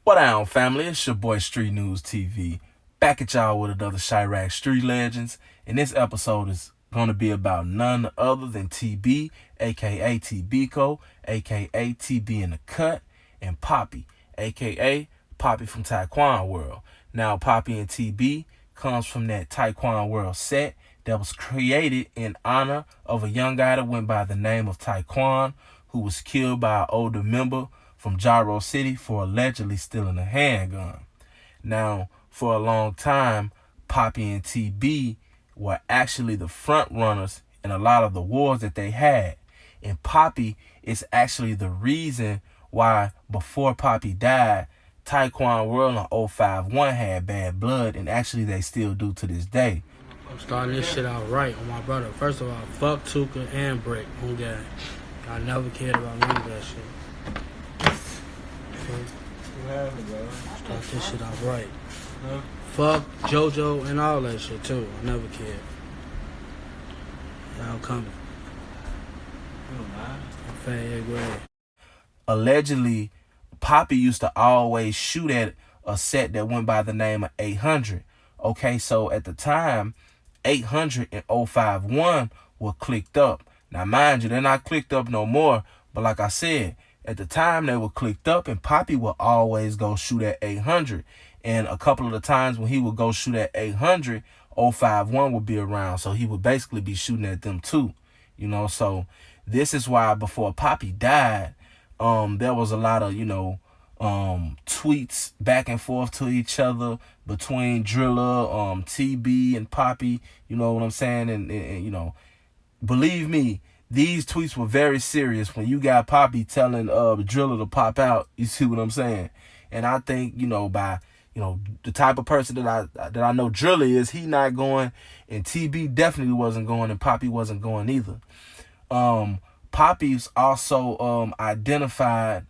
What down, family? It's your boy Street Newz Tv. Back at y'all with another Chiraq Street Legends. And this episode is going to be about none other than TB, aka TBco, aka TB in the Cut, and Poppie, aka Poppie from Tyquan World. Now, Poppie and TB comes from that Tyquan World set that was created in honor of a young guy that went by the name of Tyquan, who was killed by an older member from Gyro City for allegedly stealing a handgun. Now, for a long time, Poppie and TB were actually the front runners in a lot of the wars that they had. And Poppie is actually the reason why, before Poppie died, Tyquan World and 051 had bad blood, and actually they still do to this day. I'm starting this shit out right on my brother. First of all, fuck Tuka and Brick on game. I never cared about none of that shit. Start this shit out right. Huh? Fuck JoJo and all that shit too. I never cared. Y'all coming. Fat grade. Allegedly, Poppie used to always shoot at a set that went by the name of 800. Okay, so at the time, 800 and 051 were clicked up. Now, mind you, they're not clicked up no more. But like I said, at the time, they were clicked up, and Poppie would always go shoot at 800. And a couple of the times when he would go shoot at 800, 051 would be around. So he would basically be shooting at them too. You know, so this is why before Poppie died, there was a lot of, tweets back and forth to each other between Driller, TB, and Poppie. You know what I'm saying? And believe me, these tweets were very serious when you got Poppie telling Driller to pop out. You see what I'm saying? And I think, by the type of person that I know Driller is, he not going, and TB definitely wasn't going, and Poppie wasn't going either. Poppie's also identified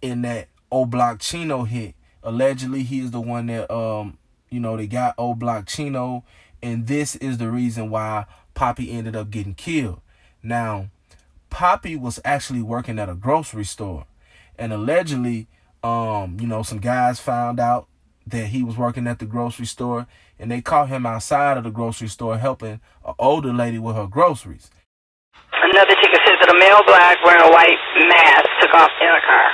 in that O Block Chino hit. Allegedly, he is the one that they got O Block Chino, and this is the reason why Poppie ended up getting killed. Now, Poppie was actually working at a grocery store, and allegedly, some guys found out that he was working at the grocery store, and they caught him outside of the grocery store helping an older lady with her groceries. Another ticket says that a male black wearing a white mask took off in a car.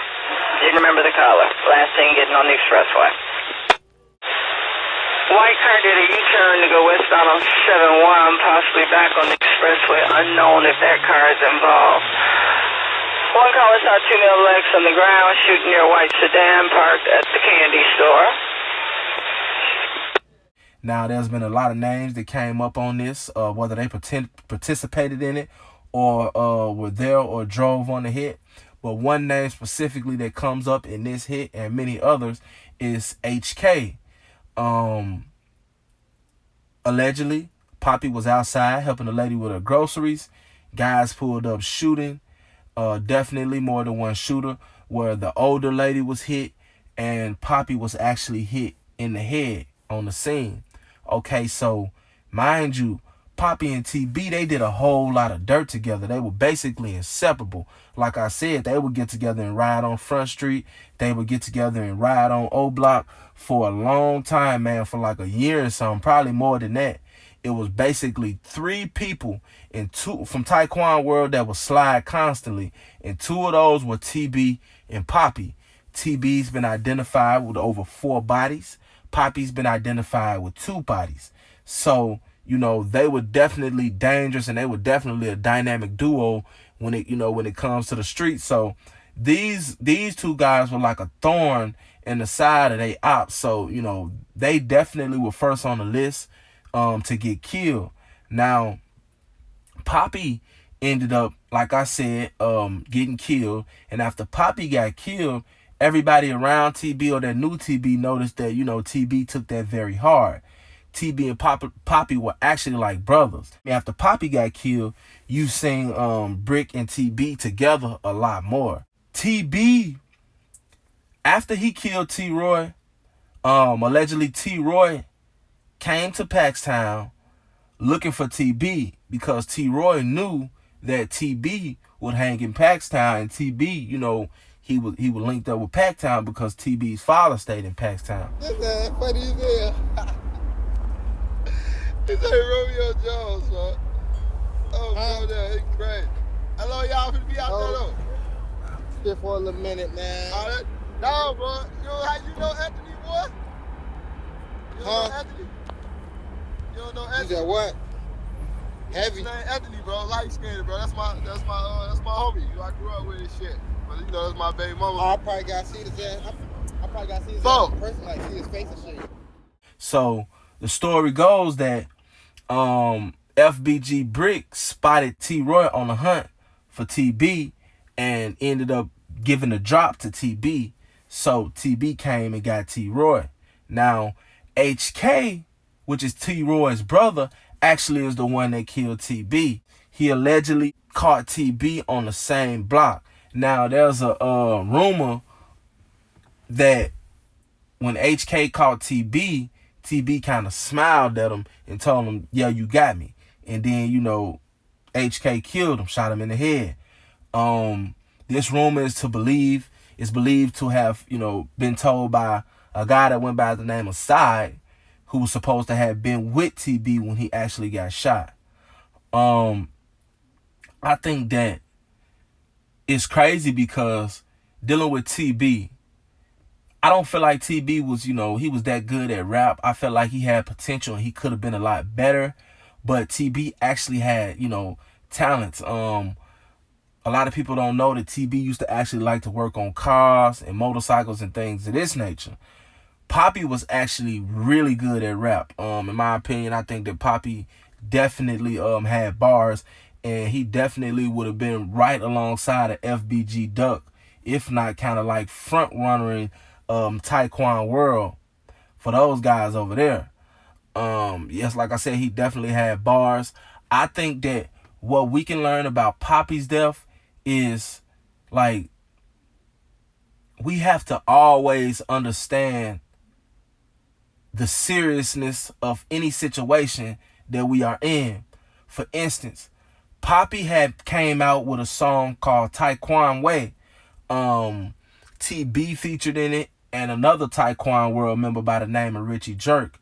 Didn't remember the color. Last thing getting on the expressway. White car did a U-turn to go west on 71, possibly back on the expressway. Unknown if that car is involved. One caller saw two male blacks on the ground shooting near a white sedan parked at the candy store. Now, there's been a lot of names that came up on this, whether they participated in it or were there or drove on the hit. But one name specifically that comes up in this hit and many others is HK. Allegedly, Poppie was outside helping a lady with her groceries. Guys pulled up shooting. Definitely more than one shooter, where the older lady was hit and Poppie was actually hit in the head on the scene. Okay, so mind you, Poppie and TB, they did a whole lot of dirt together. They were basically inseparable. Like I said, they would get together and ride on Front Street. They would get together and ride on O Block for a long time, man, for like a year or something, probably more than that. It was basically three people and two from Tyquan World that would slide constantly, and two of those were TB and Poppie. TB's been identified with over 4 bodies. Poppie's been identified with 2 bodies. So, they were definitely dangerous, and they were definitely a dynamic duo when it comes to the street. So these two guys were like a thorn in the side of their ops. So, they definitely were first on the list to get killed. Now, Poppie ended up, like I said, getting killed. And after Poppie got killed, everybody around TB or that new TB noticed that, TB took that very hard. TB and Poppie were actually like brothers. After Poppie got killed, you seen Brick and TB together a lot more. TB, after he killed t.roy, allegedly t.roy came to Paxtown looking for TB because t.roy knew that TB would hang in Paxtown, and TB, he was linked up with Packtown because TB's father stayed in Packtown. This is funny as hell. This ain't Romeo Jones, bro. Oh, bro, that ain't crazy. How long y'all finna be out there, though? Here for a little minute, man. No, bro. How you know Anthony, boy? You don't know Anthony? You don't know Anthony? You said what? Heavy. His name Anthony, bro. Light skinned, bro. That's my homie. I grew up with his shit. But you know, that's my baby mama. I probably got to see his ass. I probably got to see his So, ass in person, like see his face and shit. So the story goes that FBG Brick spotted T.roy on the hunt for TB and ended up giving the drop to TB. So TB came and got T.roy. Now HK, which is T.roy's brother, actually is the one that killed TB. He allegedly caught TB on the same block. Now there's a rumor that when HK caught TB, TB kind of smiled at him and told him, "Yeah, you got me." And then, you know, HK killed him, shot him in the head. This rumor is believed to have, you know, been told by a guy that went by the name of Side, who was supposed to have been with TB when he actually got shot. I think that it's crazy because dealing with TB, I don't feel like TB was, you know, he was that good at rap. I felt like he had potential and he could have been a lot better. But TB actually had, you know, talents. A lot of people don't know that TB used to actually like to work on cars and motorcycles and things of this nature. Poppie was actually really good at rap. In my opinion, I think that Poppie definitely had bars, and he definitely would have been right alongside of FBG Duck, if not kind of like front runnering Tyquan world for those guys over there. Yes, like I said, he definitely had bars. I think that what we can learn about Poppie's death is, like, we have to always understand the seriousness of any situation that we are in. For instance, Poppie had came out with a song called Tyquan Way. TB featured in it, and another Tyquan world member by the name of Richie Jerk.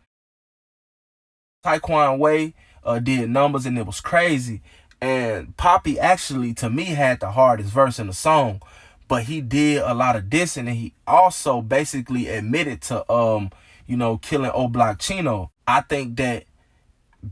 Tyquan Way did numbers and it was crazy. And Poppie actually, to me, had the hardest verse in the song. But he did a lot of dissing, and he also basically admitted to, you know, killing O-Block Chino. I think that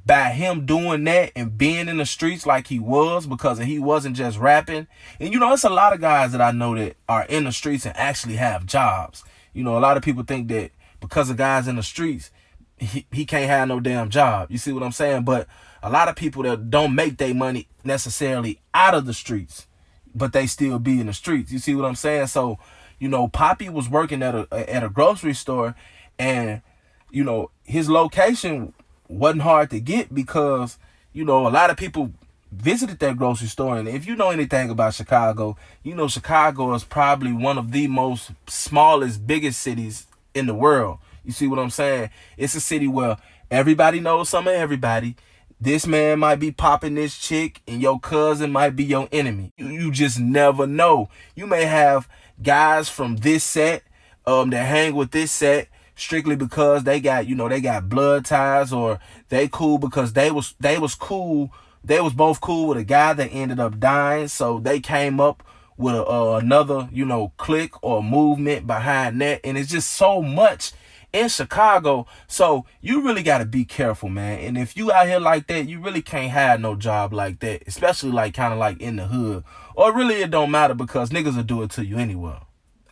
by him doing that and being in the streets like he was, because he wasn't just rapping. And, you know, it's a lot of guys that I know that are in the streets and actually have jobs. You know, a lot of people think that because of guys in the streets, he can't have no damn job. You see what I'm saying? But a lot of people that don't make their money necessarily out of the streets, but they still be in the streets. You see what I'm saying? So, you know, Poppie was working at a grocery store, and, you know, his location wasn't hard to get because, you know, a lot of people visited that grocery store. And if you know anything about Chicago, you know Chicago is probably one of the most smallest, biggest cities in the world. You see what I'm saying? It's a city where everybody knows some of everybody. This man might be popping this chick, and your cousin might be your enemy. You just never know. You may have guys from this set that hang with this set strictly because they got, you know, they got blood ties, or they cool because they was cool. They was both cool with a guy that ended up dying, so they came up with another, you know, clique or movement behind that. And it's just so much in Chicago. So you really got to be careful, man. And if you out here like that, you really can't have no job like that, especially like kind of like in the hood. Or really it don't matter, because niggas will do it to you anywhere.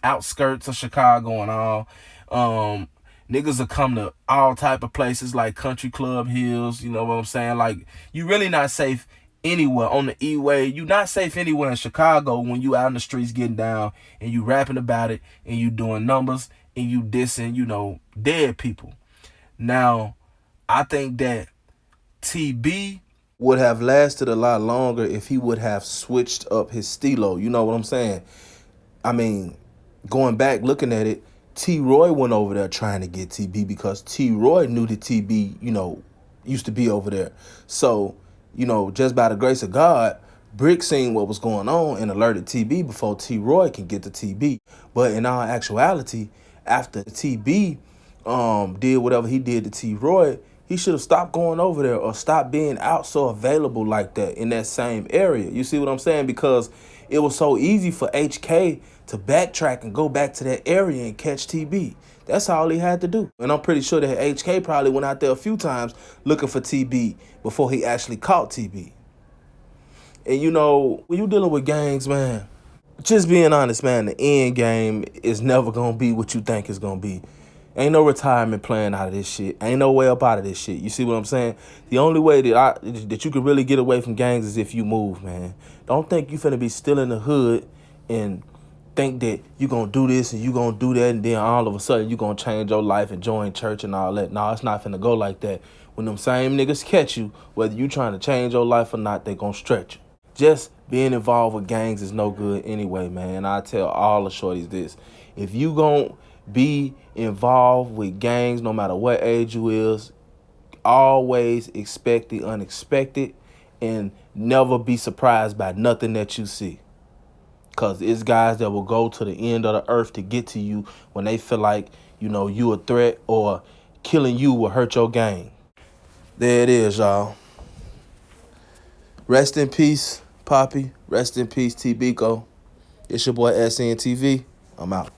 Outskirts of Chicago and all. Niggas will come to all type of places like Country Club Hills. You know what I'm saying? Like, you really not safe anywhere on the E-way. You not safe anywhere in Chicago when you out in the streets getting down and you rapping about it and you doing numbers and you dissing, you know, dead people. Now, I think that TB would have lasted a lot longer if he would have switched up his stilo. You know what I'm saying? I mean, going back, looking at it, T.roy went over there trying to get TB because T.roy knew that TB, you know, used to be over there. So, you know, just by the grace of God, Brick seen what was going on and alerted TB before T.roy can get to TB. But in all actuality, after TB did whatever he did to T.roy, he should have stopped going over there or stopped being out so available like that in that same area. You see what I'm saying? Because it was so easy for HK to backtrack and go back to that area and catch TB. That's all he had to do. And I'm pretty sure that HK probably went out there a few times looking for TB before he actually caught TB. And you know, when you dealing with gangs, man, just being honest, man, the end game is never going to be what you think it's going to be. Ain't no retirement plan out of this shit. Ain't no way up out of this shit. You see what I'm saying? The only way that you can really get away from gangs is if you move, man. Don't think you finna be still in the hood and think that you gonna do this and you gonna do that and then all of a sudden you gonna change your life and join church and all that. No, it's not finna go like that. When them same niggas catch you, whether you trying to change your life or not, they gonna stretch you. Just being involved with gangs is no good anyway, man. I tell all the shorties this. If you gon' be involved with gangs, no matter what age you is, always expect the unexpected and never be surprised by nothing that you see. Because it's guys that will go to the end of the earth to get to you when they feel like, you know, you a threat or killing you will hurt your gang. There it is, y'all. Rest in peace, Poppie. Rest in peace, T. Biko. It's your boy SN TV. I'm out.